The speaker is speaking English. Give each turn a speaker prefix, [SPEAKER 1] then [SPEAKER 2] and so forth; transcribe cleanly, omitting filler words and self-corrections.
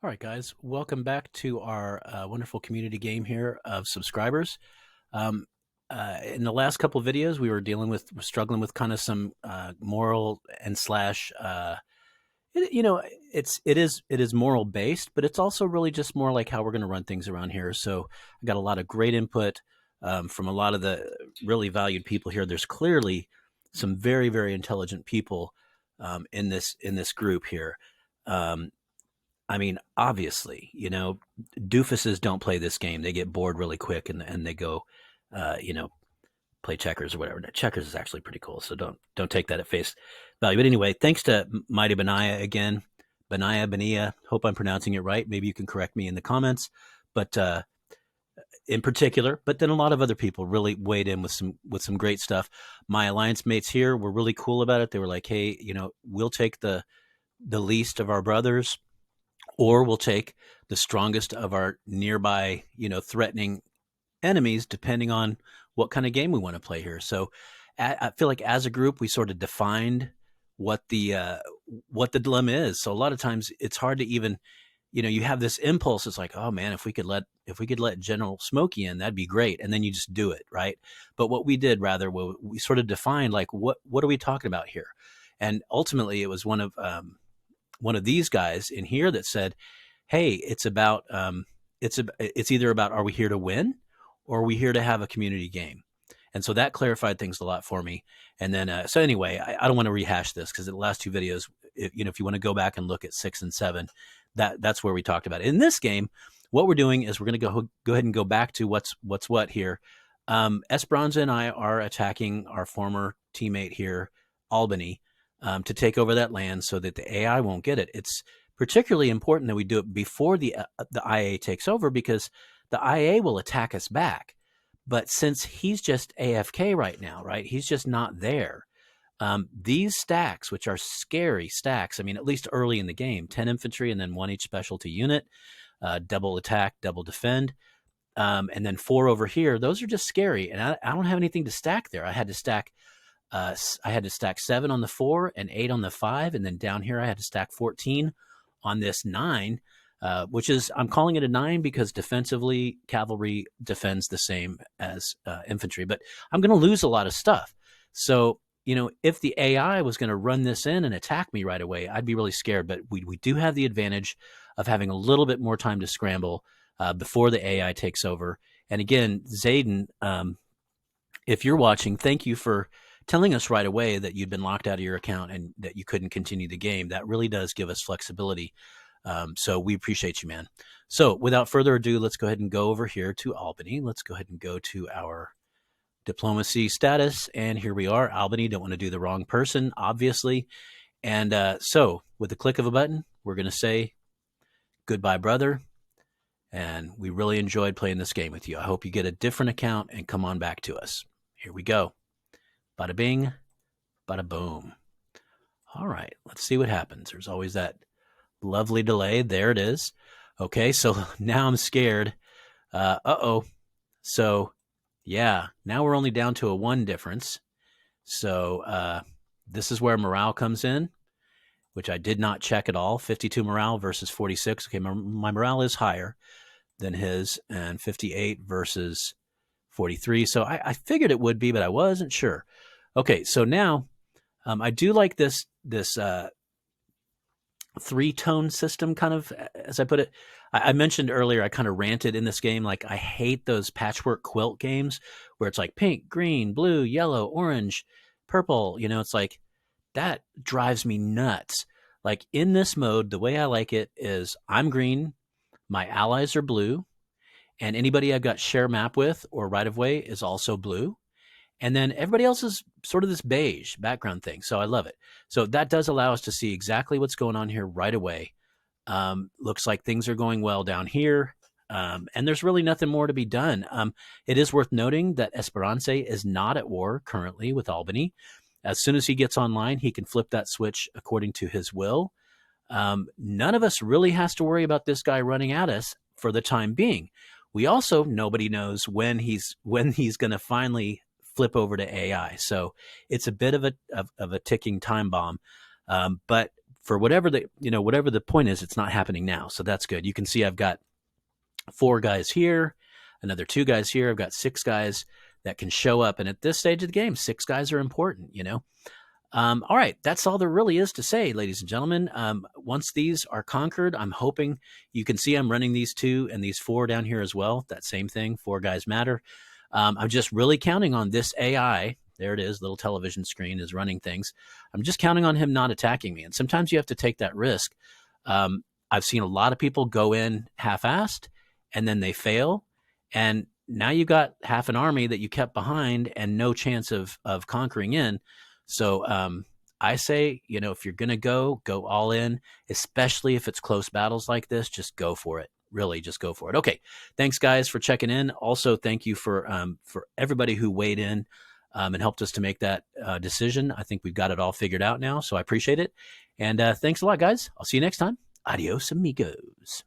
[SPEAKER 1] All right, guys, welcome back to our wonderful community game here of subscribers. Um, in the last couple of videos, we were struggling with kind of some moral and slash, you know, it is moral based, but it's also really just more like how we're going to run things around here. So I got a lot of great input from a lot of the really valued people here. There's clearly some very, very intelligent people in this group here. Um, I mean, obviously, doofuses don't play this game. They get bored really quick and they go, uh, you know, play checkers or whatever. Now, checkers is actually pretty cool, so don't take that at face value. But anyway, thanks to Mighty Benaya again, Benia. Hope I'm pronouncing it right. Maybe you can correct me in the comments. But in particular, but then a lot of other people really weighed in with some great stuff. My alliance mates here were really cool about it. They were like, hey, we'll take the least of our brothers, or we'll take the strongest of our nearby, threatening enemies, depending on what kind of game we want to play here. So I feel like as a group, we sort of defined what the dilemma is. So a lot of times it's hard to even, you have this impulse. It's like, oh man, if we could let General Smokey in, that'd be great. And then you just do it, right? But what we did rather, we sort of defined like what are we talking about here? And ultimately, it was one of these guys in here that said, "Hey, it's either about are we here to win, or are we here to have a community game?" And so that clarified things a lot for me. And then, so anyway, I don't want to rehash this because the last two videos, if you want to go back and look at 6 and 7, that's where we talked about it. In this game, what we're doing is we're going to go ahead and go back to what's what here. Esperanza and I are attacking our former teammate here, Albany, to take over that land so that the AI won't get it. It's particularly important that we do it before the IA takes over, because the IA will attack us back. But since he's just AFK right now, right? He's just not there. These stacks, which are scary stacks, I mean, at least early in the game, 10 infantry and then 1 each specialty unit, double attack, double defend, and then 4 over here. Those are just scary, and I don't have anything to stack there. I had to stack 7 on the 4 and 8 on the 5, and then down here I had to stack 14 on this 9, which is, I'm calling it a 9 because defensively cavalry defends the same as infantry, but I'm going to lose a lot of stuff. So if the AI was going to run this in and attack me right away, I'd be really scared. But we do have the advantage of having a little bit more time to scramble before the AI takes over. And again, Zayden, if you're watching, thank you for telling us right away that you'd been locked out of your account and that you couldn't continue the game. That really does give us flexibility. So we appreciate you, man. So without further ado, let's go ahead and go over here to Albany. Let's go ahead and go to our diplomacy status. And here we are. Albany, don't want to do the wrong person, obviously. And so with the click of a button, we're going to say goodbye, brother. And we really enjoyed playing this game with you. I hope you get a different account and come on back to us. Here we go. Bada bing, bada boom. All right, let's see what happens. There's always that lovely delay. There it is. Okay, so now I'm scared. Uh-oh. So, yeah, now we're only down to a 1 difference. So this is where morale comes in, which I did not check at all. 52 morale versus 46. Okay, my morale is higher than his, and 58 versus 43. So I figured it would be, but I wasn't sure. Okay, so now I do like this 3-tone system, kind of, as I put it. I mentioned earlier, I kind of ranted in this game, like I hate those patchwork quilt games where it's like pink, green, blue, yellow, orange, purple. It's like that drives me nuts. Like in this mode, the way I like it is I'm green, my allies are blue, and anybody I've got share map with or right of way is also blue. And then everybody else is sort of this beige background thing. So I love it. So that does allow us to see exactly what's going on here right away. Looks like things are going well down here. And there's really nothing more to be done. It is worth noting that Esperance is not at war currently with Albany. As soon as he gets online, he can flip that switch according to his will. None of us really has to worry about this guy running at us for the time being. We also, nobody knows when he's going to finally flip over to AI. So it's a bit of a ticking time bomb. But for whatever the point is, it's not happening now. So that's good. You can see I've got 4 guys here, another 2 guys here. I've got 6 guys that can show up. And at this stage of the game, 6 guys are important, all right, that's all there really is to say, ladies and gentlemen. Once these are conquered, I'm hoping you can see I'm running these 2 and these 4 down here as well. That same thing, 4 guys matter. I'm just really counting on this AI. There it is, little television screen is running things. I'm just counting on him not attacking me. And sometimes you have to take that risk. I've seen a lot of people go in half-assed and then they fail. And now you got half an army that you kept behind and no chance of conquering in. So I say, if you're going to go all in, especially if it's close battles like this, just go for it. Really, just go for it. Okay. Thanks, guys, for checking in. Also, thank you for everybody who weighed in and helped us to make that decision. I think we've got it all figured out now, so I appreciate it. And thanks a lot, guys. I'll see you next time. Adios, amigos.